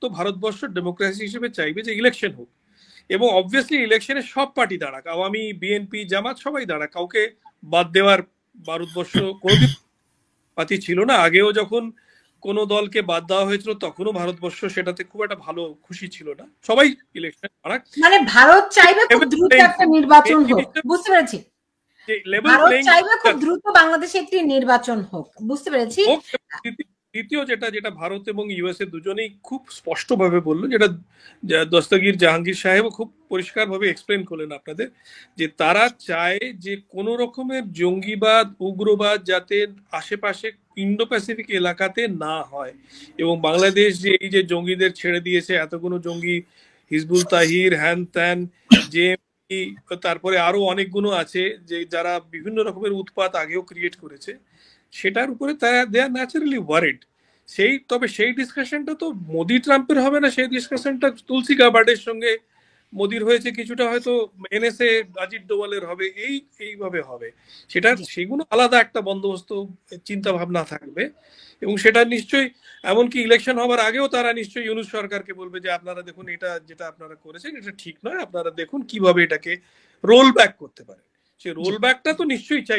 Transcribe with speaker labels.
Speaker 1: তো ভারতবর্ষ ডেমোক্রেসি হিসেবে চাইবে যে ইলেকশন হোক, এবং অবভিয়াসলি ইলেকশনে সব পার্টি দাঁড়াক, আওয়ামী, বিএনপি, জামাত সবাই দাঁড়াক, কাউকে বাদ দেওয়ার ভারতবর্ষ কোনোদিন পাতি ছিল না। আগেও যখন কোনো দলকে বাদ দেওয়া হয়েছিল তখনও ভারতবর্ষ সেটাতে খুব একটা ভালো খুশি ছিল না, সবাই ইলেকশন দাঁড়াক।
Speaker 2: মানে ভারত চাইবে খুব দ্রুত একটা নির্বাচন হোক, বুঝতে পেরেছি। ভারত চাইবে খুব দ্রুত বাংলাদেশে একটি নির্বাচন হোক, বুঝতে পেরেছি।
Speaker 1: দ্বিতীয় যেটা ভারত এবং ইউএসএ দুজনেই খুব স্পষ্টভাবে বললো, যেটা দস্তগীর জাহাঙ্গীর সাহেব খুব পরিষ্কারভাবে এক্সপ্লেন করলেন আপনাদের, যে তারা চায় যে কোনো রকমের জঙ্গিবাদ, উগ্রবাদ যাতে আশেপাশে ইন্ডো প্যাসিফিক এলাকাতে না হয়, এবং বাংলাদেশ যে এই যে জঙ্গিদের ছেড়ে দিয়েছে, এতগুলো জঙ্গি, হিজবুল তাহির, হ্যান ত্যান, যে তারপরে আরো অনেকগুলো আছে যে যারা বিভিন্ন রকমের উৎপাত আগেও ক্রিয়েট করেছে, সেটার উপরে তারা দে আর ন্যাচারালি ওয়ারিড। তবে সেই ডিসকাশনটা তো মোদি ট্রাম্পের হবে না, সেই ডিসকাশনটা তুলসী গাবার্ডের সঙ্গে মোদির হয়েছে, কিছুটা হয়তো এনএসএ অজিত ডোভালের হবে, এইভাবে হবে। সেগুলো আলাদা একটা বন্দোবস্ত, চিন্তা ভাবনা থাকবে, এবং সেটা নিশ্চয়ই এমনকি ইলেকশন হবার আগেও তারা নিশ্চয়ই ইউনূস সরকারকে বলবে যে আপনারা দেখুন, এটা যেটা আপনারা করেছেন এটা ঠিক নয়, আপনারা দেখুন কিভাবে এটাকে রোল ব্যাক করতে পারে। সে রোল ব্যাকটা তো নিশ্চয়ই চাইবে।